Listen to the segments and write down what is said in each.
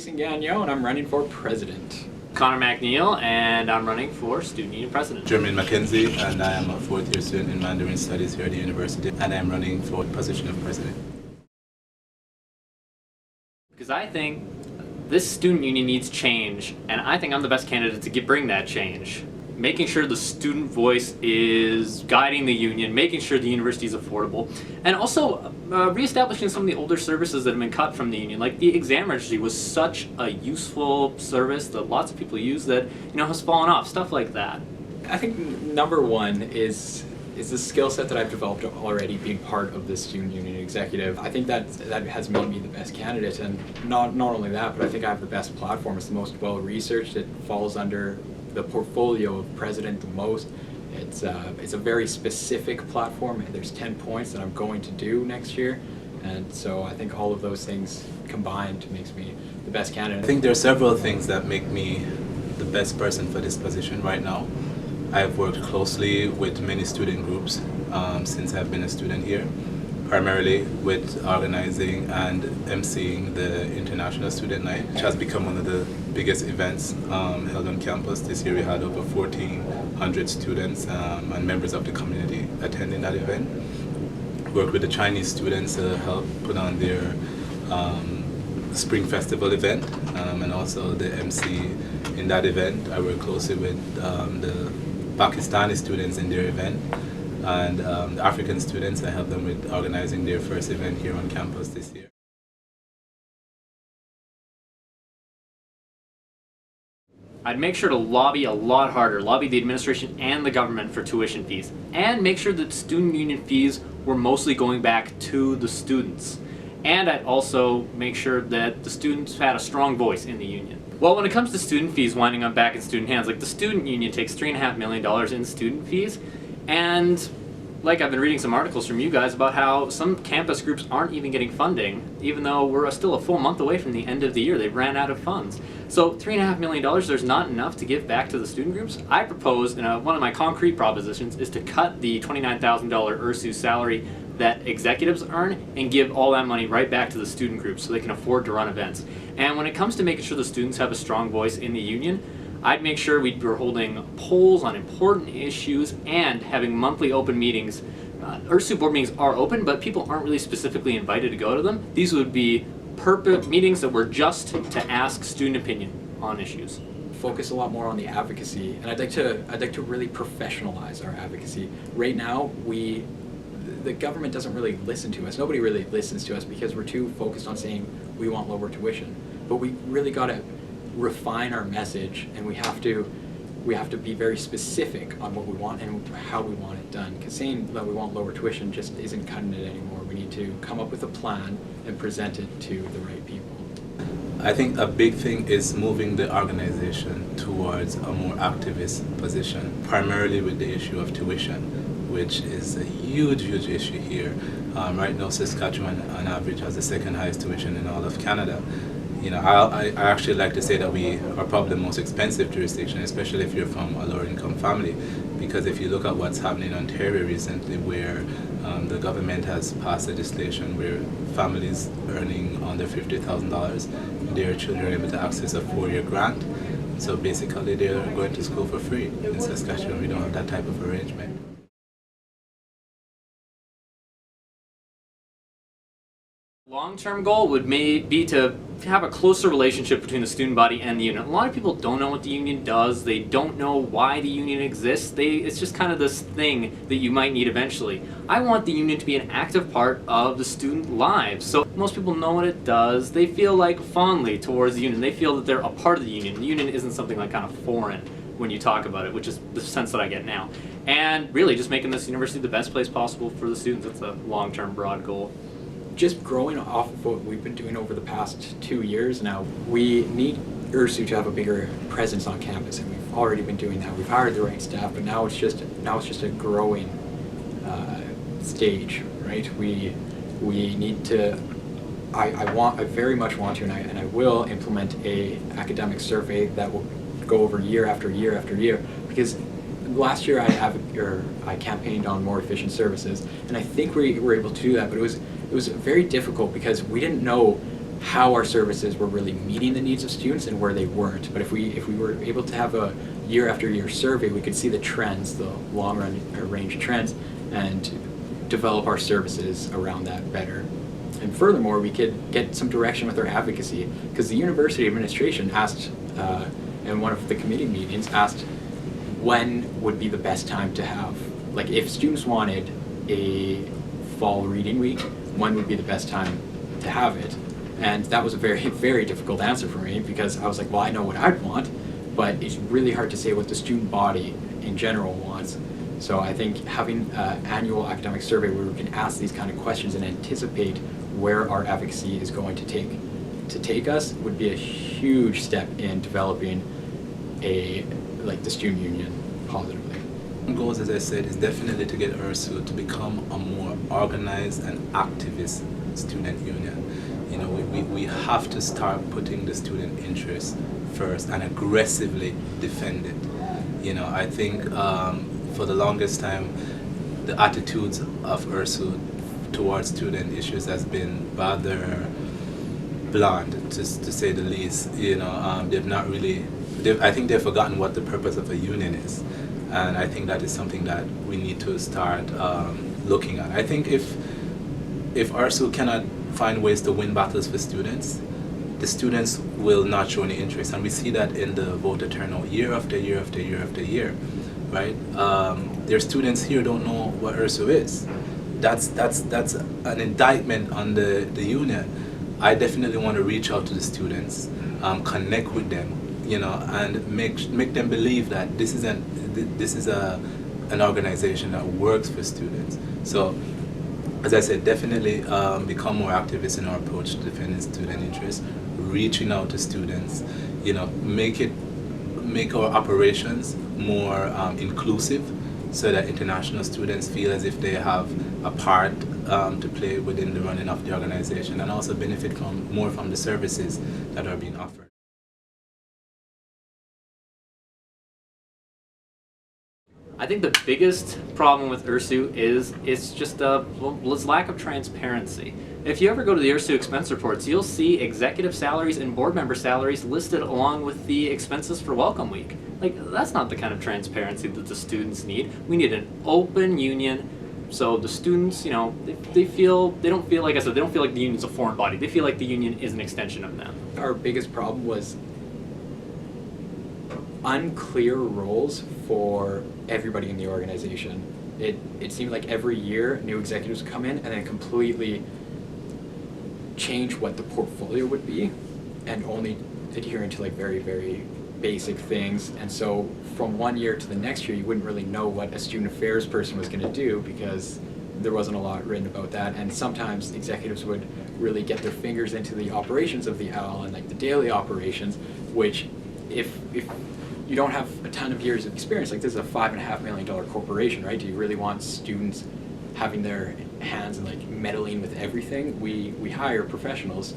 Jason Gagnon, and I'm running for president. Connor McNeil, and I'm running for Student Union President. Jermaine McKenzie, and I am a fourth-year student in Mandarin Studies here at the university, and I am running for the position of president. Because I think this student union needs change, and I think I'm the best candidate to bring that change. Making sure the student voice is guiding the union, making sure the university is affordable, and also reestablishing some of the older services that have been cut from the union. Like the exam registry was such a useful service that lots of people use that has fallen off, stuff like that. I think number one is the skill set that I've developed already being part of the student union executive. I think that has made me the best candidate, and not only that, but I think I have the best platform. It's the most well researched. It falls under the portfolio of president the most. It's a very specific platform. There's 10 points that I'm going to do next year, and so I think all of those things combined makes me the best candidate. I think there are several things that make me the best person for this position right now. I've worked closely with many student groups since I've been a student here, primarily with organizing and emceeing the International Student Night, which has become one of the biggest events held on campus. This year we had over 1,400 students and members of the community attending that event. Worked with the Chinese students to help put on their Spring Festival event, and also the MC in that event. I work closely with the Pakistani students in their event, and the African students. I help them with organizing their first event here on campus this year. I'd make sure to lobby a lot harder, lobby the administration and the government for tuition fees, and make sure that student union fees were mostly going back to the students. And I'd also make sure that the students had a strong voice in the union. Well, when it comes to student fees winding up back in student hands, like the student union takes $3.5 million in student fees, and like I've been reading some articles from you guys about how some campus groups aren't even getting funding, even though we're still a full month away from the end of the year. They ran out of funds. So $3.5 million, there's not enough to give back to the student groups. I propose, one of my concrete propositions is to cut the $29,000 URSU salary that executives earn and give all that money right back to the student groups so they can afford to run events. And when it comes to making sure the students have a strong voice in the union, I'd make sure we were holding polls on important issues and having monthly open meetings. URSU board meetings are open, but people aren't really specifically invited to go to them. These would be meetings that were just to ask student opinion on issues. Focus a lot more on the advocacy, and I'd like to really professionalize our advocacy. Right now, the government doesn't really listen to us. Nobody really listens to us because we're too focused on saying we want lower tuition. But we really got to refine our message, and we have to be very specific on what we want and how we want it done. Because saying that we want lower tuition just isn't cutting it anymore. We need to come up with a plan and present it to the right people. I think a big thing is moving the organization towards a more activist position, primarily with the issue of tuition, which is a huge issue here. Right now, Saskatchewan on average has the second highest tuition in all of Canada. I actually like to say that we are probably the most expensive jurisdiction, especially if you're from a lower income family, because if you look at what's happening in Ontario recently, where the government has passed legislation where families earning under $50,000, their children are able to access a 4-year grant. So basically they're going to school for free. In Saskatchewan, we don't have that type of arrangement. Long-term goal would be to have a closer relationship between the student body and the union. A lot of people don't know what the union does. They don't know why the union exists. It's just kind of this thing that you might need eventually. I want the union to be an active part of the student lives. So most people know what it does. They feel like fondly towards the union. They feel that they're a part of the union. The union isn't something like kind of foreign when you talk about it, which is the sense that I get now. And really just making this university the best place possible for the students. That's a long-term broad goal. Just growing off of what we've been doing over the past 2 years now, we need URSU to have a bigger presence on campus, and we've already been doing that. We've hired the right staff, but now it's just a growing stage, right? We need to. I very much want to, and I will implement a academic survey that will go over year after year after year, because last year I campaigned on more efficient services, and I think we were able to do that, but it was very difficult because we didn't know how our services were really meeting the needs of students and where they weren't. But if we were able to have a year after year survey, we could see the trends, the long run range trends, and develop our services around that better. And furthermore, we could get some direction with our advocacy, because the university administration asked, in one of the committee meetings, asked when would be the best time to have, like if students wanted a fall reading week, when would be the best time to have it? And that was a very, very difficult answer for me, because I was like, well, I know what I'd want, but it's really hard to say what the student body in general wants. So I think having an annual academic survey where we can ask these kind of questions and anticipate where our advocacy is going to take us would be a huge step in developing the student union positively. Goals, as I said, is definitely to get URSU to become a more organized and activist student union. You know, we have to start putting the student interest first and aggressively defend it. You know, I think for the longest time, the attitudes of URSU towards student issues has been rather bland, to say the least. You know, they've not really, I think they've forgotten what the purpose of a union is. And I think that is something that we need to start looking at. I think if URSU cannot find ways to win battles for students, the students will not show any interest. And we see that in the voter turnout year after year after year after year, right? Their students here don't know what URSU is. That's an indictment on the union. I definitely want to reach out to the students, connect with them, you know, and make them believe that this is an organization that works for students. So, as I said, definitely become more activists in our approach to defending student interests, reaching out to students, you know, make our operations more inclusive, so that international students feel as if they have a part to play within the running of the organization, and also benefit more from the services that are being offered. I think the biggest problem with URSU is it's just its lack of transparency. If you ever go to the URSU expense reports, you'll see executive salaries and board member salaries listed along with the expenses for Welcome Week. Like, that's not the kind of transparency that the students need. We need an open union, so the students, you know, they don't feel, like I said, they don't feel like the union's a foreign body. They feel like the union is an extension of them. Our biggest problem was unclear roles for everybody in the organization. It seemed like every year new executives come in and then completely change what the portfolio would be, and only adhering to like very, very basic things. And so from one year to the next year, you wouldn't really know what a student affairs person was going to do, because there wasn't a lot written about that. And sometimes executives would really get their fingers into the operations of the OWL and like the daily operations, which if you don't have a ton of years of experience, like this is a $5.5 million corporation, right? Do you really want students having their hands and like meddling with everything? We hire professionals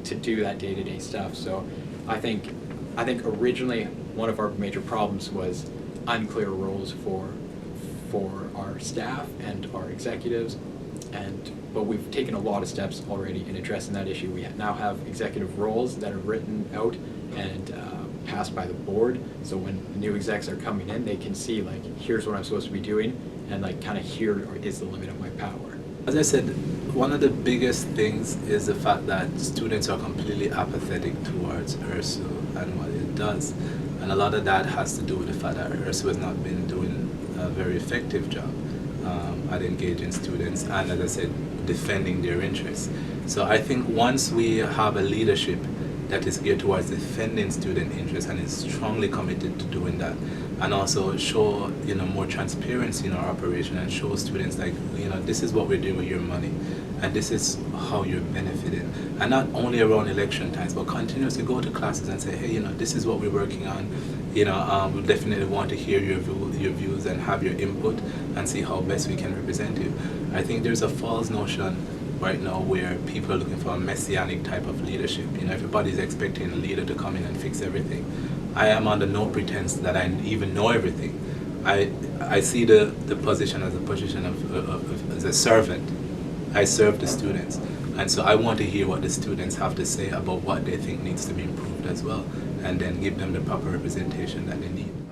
to do that day-to-day stuff. So I think originally one of our major problems was unclear roles for our staff and our executives, but we've taken a lot of steps already in addressing that issue. We now have executive roles that are written out and passed by the board, so when new execs are coming in, they can see like, here's what I'm supposed to be doing, and like kind of here is the limit of my power. As I said, one of the biggest things is the fact that students are completely apathetic towards URSU and what it does, and a lot of that has to do with the fact that URSU has not been doing a very effective job at engaging students and, as I said, defending their interests. So I think once we have a leadership that is geared towards defending student interests and is strongly committed to doing that, and also show, you know, more transparency in our operation and show students like, you know, this is what we're doing with your money and this is how you're benefiting, and not only around election times but continuously go to classes and say, hey, you know, this is what we're working on, you know, we definitely want to hear your views and have your input and see how best we can represent you. I think there's a false notion right now where people are looking for a messianic type of leadership. You know, everybody's expecting a leader to come in and fix everything. I am under no pretense that I even know everything. I see the position as a position of as a servant, I serve the students. And so I want to hear what the students have to say about what they think needs to be improved as well, and then give them the proper representation that they need.